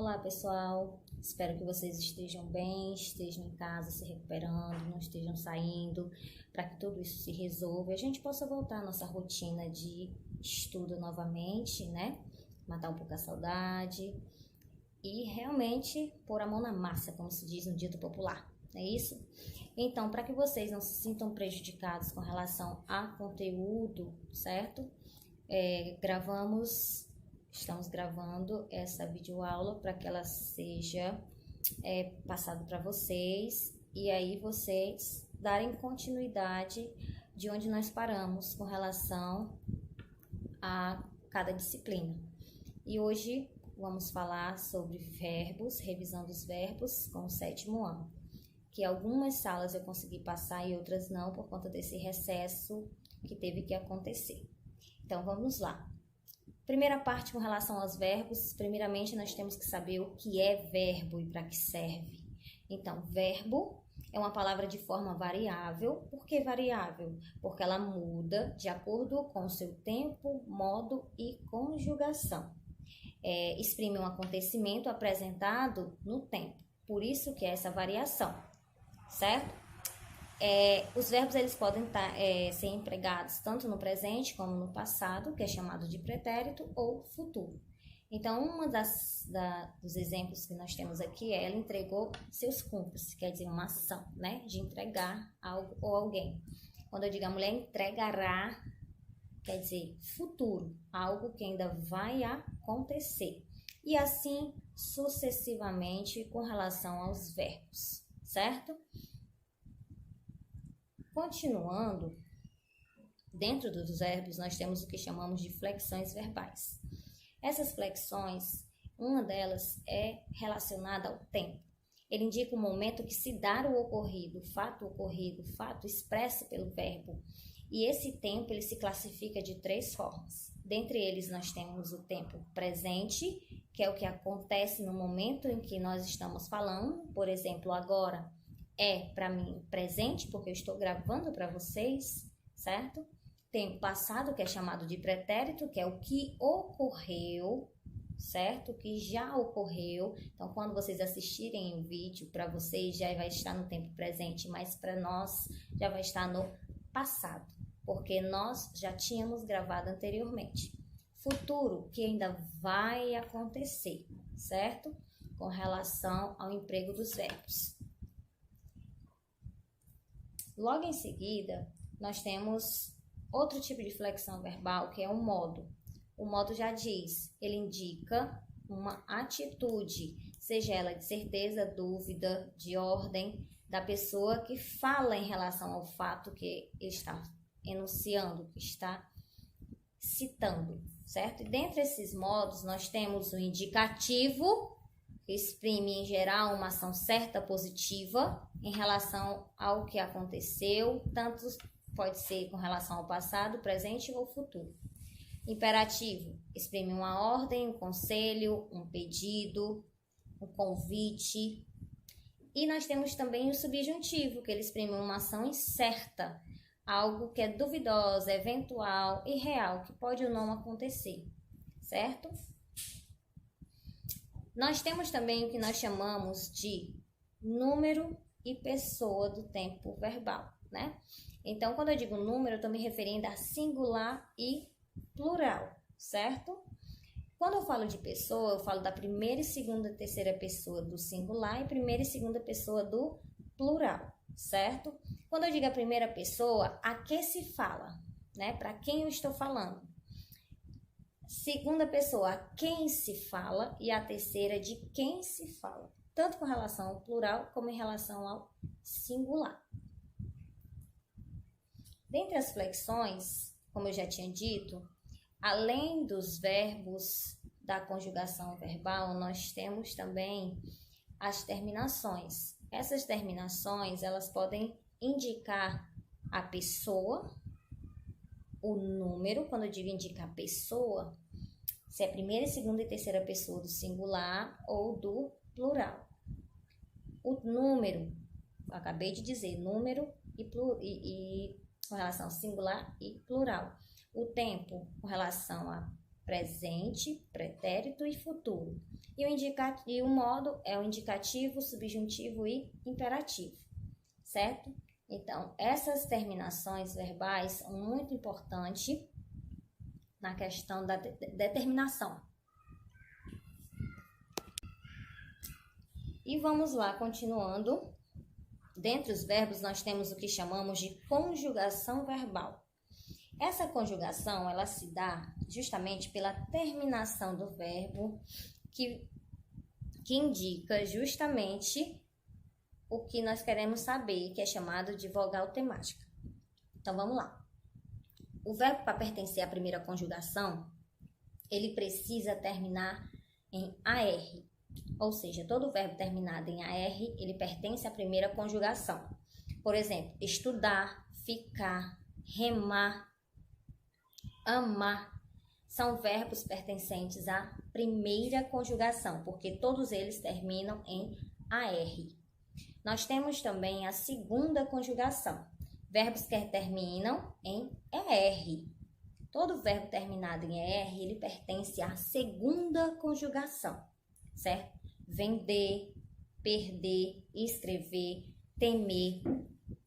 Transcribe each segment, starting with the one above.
Olá pessoal, espero que vocês estejam bem, estejam em casa se recuperando, não estejam saindo, para que tudo isso se resolva e a gente possa voltar à nossa rotina de estudo novamente, né? Matar um pouco a saudade e realmente pôr a mão na massa, como se diz no dito popular, não é isso? Então, para que vocês não se sintam prejudicados com relação a conteúdo, certo? Estamos gravando essa videoaula para que ela seja passada para vocês e aí vocês darem continuidade de onde nós paramos com relação a cada disciplina. E hoje vamos falar sobre verbos, revisão dos verbos com o 7º ano, que algumas salas eu consegui passar e outras não por conta desse recesso que teve que acontecer. Então vamos lá. Primeira parte com relação aos verbos, primeiramente nós temos que saber o que é verbo e para que serve. Então, verbo é uma palavra de forma variável. Por que variável? Porque ela muda de acordo com o seu tempo, modo e conjugação. Exprime um acontecimento apresentado no tempo. Por isso que é essa variação, certo? Os verbos eles podem ser empregados tanto no presente como no passado, que é chamado de pretérito ou futuro. Então, dos exemplos que nós temos aqui ela entregou seus cúmplices, quer dizer, uma ação, né, de entregar algo ou alguém. Quando eu digo a mulher entregará, quer dizer futuro, algo que ainda vai acontecer. E assim sucessivamente com relação aos verbos, certo? Continuando, dentro dos verbos nós temos o que chamamos de flexões verbais. Essas flexões, uma delas é relacionada ao tempo. Ele indica o momento que se dá o ocorrido, o fato expresso pelo verbo. E esse tempo ele se classifica de 3 formas. Dentre eles nós temos o tempo presente, que é o que acontece no momento em que nós estamos falando. Por exemplo, agora para mim presente, porque eu estou gravando para vocês, certo? Tem o passado, que é chamado de pretérito, que é o que ocorreu, certo? Que já ocorreu. Então, quando vocês assistirem o vídeo, para vocês já vai estar no tempo presente, mas para nós já vai estar no passado, porque nós já tínhamos gravado anteriormente. Futuro, que ainda vai acontecer, certo? Com relação ao emprego dos verbos. Logo em seguida, nós temos outro tipo de flexão verbal, que é o modo. O modo já diz, ele indica uma atitude, seja ela de certeza, dúvida, de ordem, da pessoa que fala em relação ao fato que ele está enunciando, que está citando, certo? E dentre esses modos, nós temos o indicativo, que exprime em geral uma ação certa positiva em relação ao que aconteceu, tanto pode ser com relação ao passado, presente ou futuro. Imperativo, exprime uma ordem, um conselho, um pedido, um convite. E nós temos também o subjuntivo, que ele exprime uma ação incerta, algo que é duvidosa, eventual e real, que pode ou não acontecer, certo? Nós temos também o que nós chamamos de número e pessoa do tempo verbal, né? Então, quando eu digo número, eu estou me referindo a singular e plural, certo? Quando eu falo de pessoa, eu falo da primeira e segunda e terceira pessoa do singular e primeira e segunda pessoa do plural, certo? Quando eu digo a primeira pessoa, a que se fala, né? Para quem eu estou falando. Segunda pessoa, a quem se fala, e a terceira, de quem se fala, tanto com relação ao plural como em relação ao singular. Dentre as flexões, como eu já tinha dito, além dos verbos da conjugação verbal, nós temos também as terminações. Essas terminações, elas podem indicar a pessoa, o número. Quando eu digo indicar a pessoa, se é a primeira, segunda e terceira pessoa do singular ou do plural. O número, acabei de dizer, número e com relação ao singular e plural. O tempo, com relação a presente, pretérito e futuro. E o modo é o indicativo, subjuntivo e imperativo, certo? Então, essas terminações verbais são muito importantes na questão da determinação. E vamos lá, continuando. Dentre os verbos, nós temos o que chamamos de conjugação verbal. Essa conjugação, ela se dá justamente pela terminação do verbo que indica justamente o que nós queremos saber, que é chamado de vogal temática. Então, vamos lá. O verbo, para pertencer à primeira conjugação, ele precisa terminar em AR. Ou seja, todo verbo terminado em AR, ele pertence à primeira conjugação. Por exemplo, estudar, ficar, remar, amar, são verbos pertencentes à primeira conjugação, porque todos eles terminam em AR. Nós temos também a segunda conjugação, verbos que terminam em ER. Todo verbo terminado em ER, ele pertence à segunda conjugação, certo? Vender, perder, escrever, temer,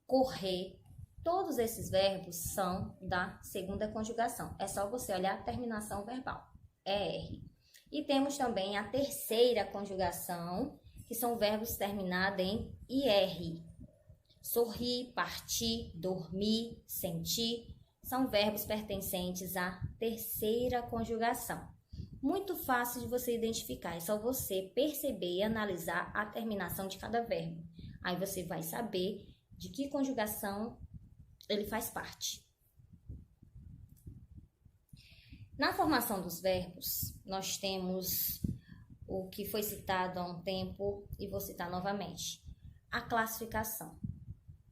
correr, todos esses verbos são da segunda conjugação. É só você olhar a terminação verbal, ER. E temos também a terceira conjugação, que são verbos terminados em IR. Sorrir, partir, dormir, sentir, são verbos pertencentes à terceira conjugação. Muito fácil de você identificar, é só você perceber e analisar a terminação de cada verbo. Aí você vai saber de que conjugação ele faz parte. Na formação dos verbos, nós temos o que foi citado há um tempo e vou citar novamente. A classificação.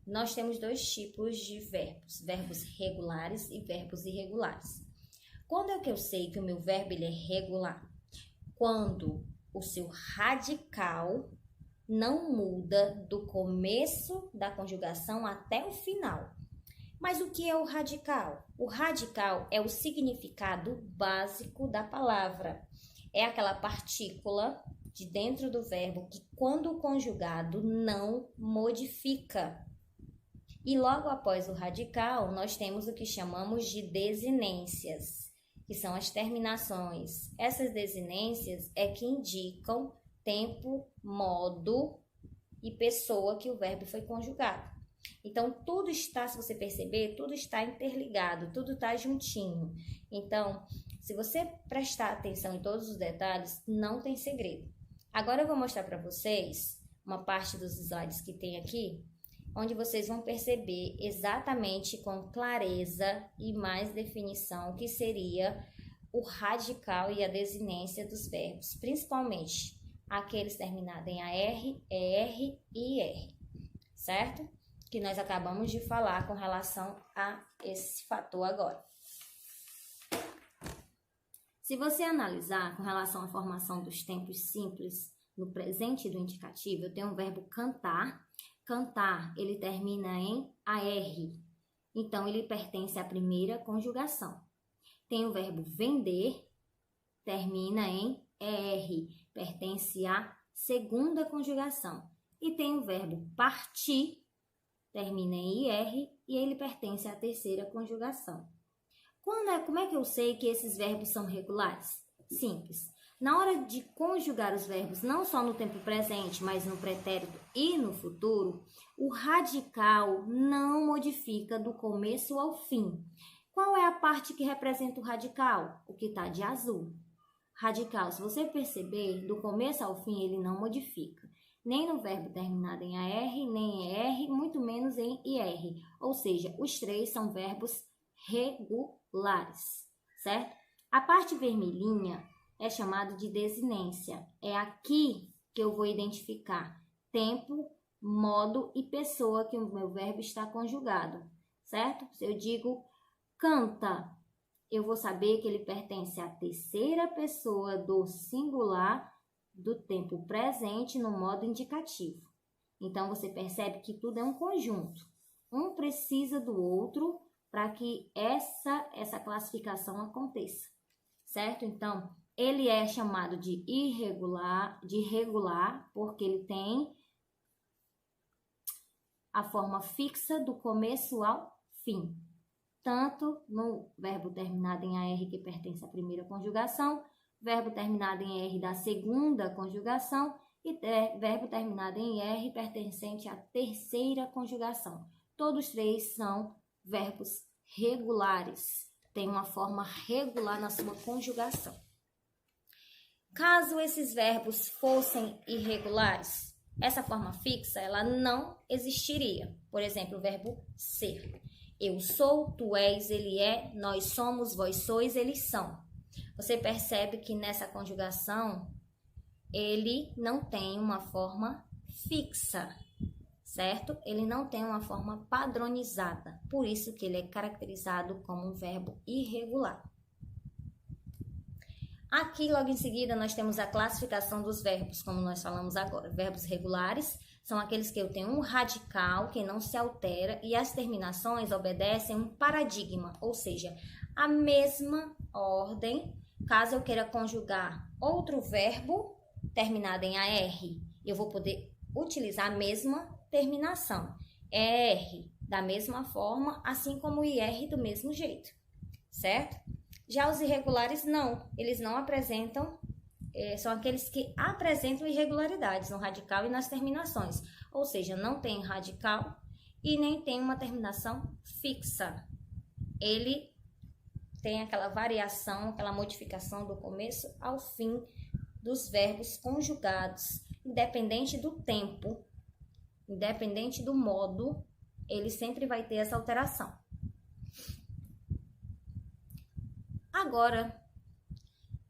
Nós temos dois tipos de verbos, verbos regulares e verbos irregulares. Quando é que eu sei que o meu verbo ele é regular? Quando o seu radical não muda do começo da conjugação até o final. Mas o que é o radical? O radical é o significado básico da palavra. É aquela partícula de dentro do verbo que, quando conjugado, não modifica. E logo após o radical, nós temos o que chamamos de desinências, que são as terminações. Essas desinências é que indicam tempo, modo e pessoa que o verbo foi conjugado. Então, tudo está, se você perceber, tudo está interligado, tudo está juntinho. Então, se você prestar atenção em todos os detalhes, não tem segredo. Agora eu vou mostrar para vocês uma parte dos slides que tem aqui, onde vocês vão perceber exatamente com clareza e mais definição o que seria o radical e a desinência dos verbos, principalmente aqueles terminados em AR, ER e IR, certo? Que nós acabamos de falar com relação a esse fator agora. Se você analisar com relação à formação dos tempos simples no presente do indicativo, eu tenho o verbo cantar. Cantar, ele termina em AR, então ele pertence à primeira conjugação. Tem o verbo vender, termina em ER, pertence à segunda conjugação. E tem o verbo partir, termina em IR e ele pertence à terceira conjugação. Como é que eu sei que esses verbos são regulares? Simples. Na hora de conjugar os verbos, não só no tempo presente, mas no pretérito e no futuro, o radical não modifica do começo ao fim. Qual é a parte que representa o radical? O que está de azul. Radical, se você perceber, do começo ao fim ele não modifica. Nem no verbo terminado em AR, nem em ER, muito menos em IR. Ou seja, os três são verbos regulares, certo? A parte vermelhinha é chamado de desinência. É aqui que eu vou identificar tempo, modo e pessoa que o meu verbo está conjugado, certo? Se eu digo canta, eu vou saber que ele pertence à terceira pessoa do singular do tempo presente no modo indicativo. Então, você percebe que tudo é um conjunto. Um precisa do outro para que essa classificação aconteça, certo? Então, ele é chamado de irregular, porque ele tem a forma fixa do começo ao fim. Tanto no verbo terminado em AR que pertence à primeira conjugação, verbo terminado em R da segunda conjugação e verbo terminado em R pertencente à terceira conjugação. Todos três são verbos regulares, tem uma forma regular na sua conjugação. Caso esses verbos fossem irregulares, essa forma fixa ela não existiria. Por exemplo, o verbo ser. Eu sou, tu és, ele é, nós somos, vós sois, eles são. Você percebe que nessa conjugação ele não tem uma forma fixa, certo? Ele não tem uma forma padronizada. Por isso que ele é caracterizado como um verbo irregular. Aqui, logo em seguida, nós temos a classificação dos verbos, como nós falamos agora. Verbos regulares são aqueles que eu tenho um radical, que não se altera, e as terminações obedecem um paradigma, ou seja, a mesma ordem. Caso eu queira conjugar outro verbo terminado em AR, eu vou poder utilizar a mesma terminação. ER da mesma forma, assim como o IR do mesmo jeito, certo? Já os irregulares não, eles não apresentam, são aqueles que apresentam irregularidades no radical e nas terminações, ou seja, não tem radical e nem tem uma terminação fixa. Ele tem aquela variação, aquela modificação do começo ao fim dos verbos conjugados, independente do tempo, independente do modo, ele sempre vai ter essa alteração. Agora,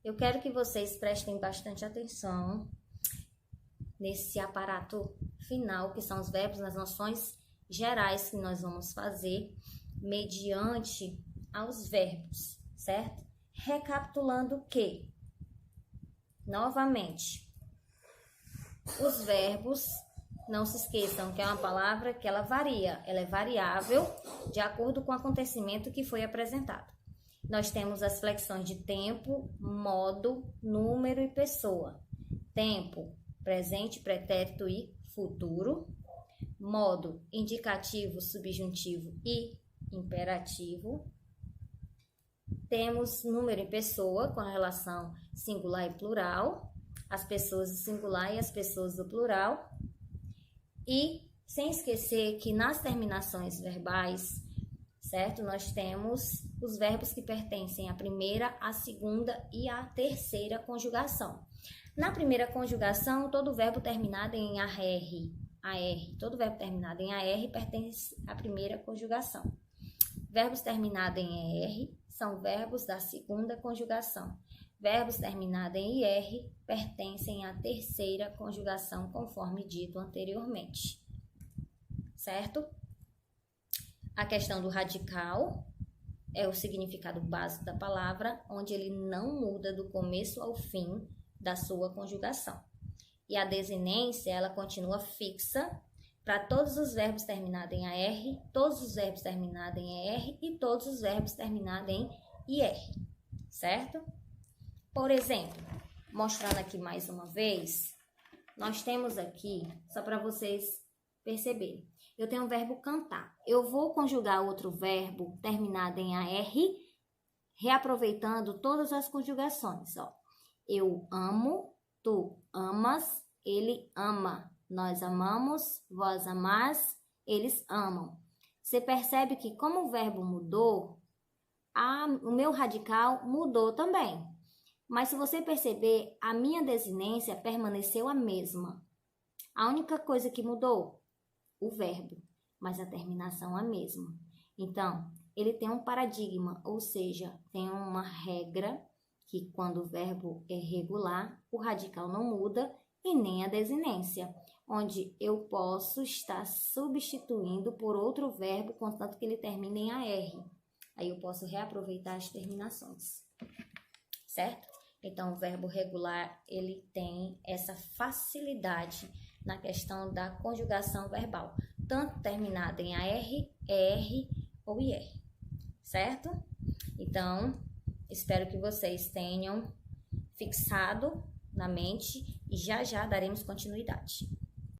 eu quero que vocês prestem bastante atenção nesse aparato final, que são os verbos nas noções gerais que nós vamos fazer mediante aos verbos, certo? Recapitulando que, novamente, os verbos, não se esqueçam que é uma palavra que ela varia, ela é variável de acordo com o acontecimento que foi apresentado. Nós temos as flexões de tempo, modo, número e pessoa. Tempo, presente, pretérito e futuro. Modo, indicativo, subjuntivo e imperativo. Temos número e pessoa com a relação singular e plural. As pessoas do singular e as pessoas do plural. E sem esquecer que nas terminações verbais, certo? Nós temos os verbos que pertencem à primeira, à segunda e à terceira conjugação. Na primeira conjugação, todo verbo terminado em AR, todo verbo terminado em AR pertence à primeira conjugação. Verbos terminados em ER são verbos da segunda conjugação. Verbos terminados em IR pertencem à terceira conjugação, conforme dito anteriormente. Certo? A questão do radical é o significado básico da palavra, onde ele não muda do começo ao fim da sua conjugação. E a desinência, ela continua fixa para todos os verbos terminados em AR, todos os verbos terminados em ER e todos os verbos terminados em IR, certo? Por exemplo, mostrando aqui mais uma vez, nós temos aqui, só para vocês perceberem, eu tenho o verbo cantar. Eu vou conjugar outro verbo terminado em AR, reaproveitando todas as conjugações. Ó. Eu amo, tu amas, ele ama. Nós amamos, vós amais, eles amam. Você percebe que como o verbo mudou, o meu radical mudou também. Mas se você perceber, a minha desinência permaneceu a mesma. A única coisa que mudou, o verbo, mas a terminação a mesma. Então, ele tem um paradigma, ou seja, tem uma regra que quando o verbo é regular, o radical não muda e nem a desinência, onde eu posso estar substituindo por outro verbo, contanto que ele termine em AR. Aí eu posso reaproveitar as terminações, certo? Então, o verbo regular, ele tem essa facilidade na questão da conjugação verbal, tanto terminada em AR, ER ou IR, certo? Então, espero que vocês tenham fixado na mente e já já daremos continuidade.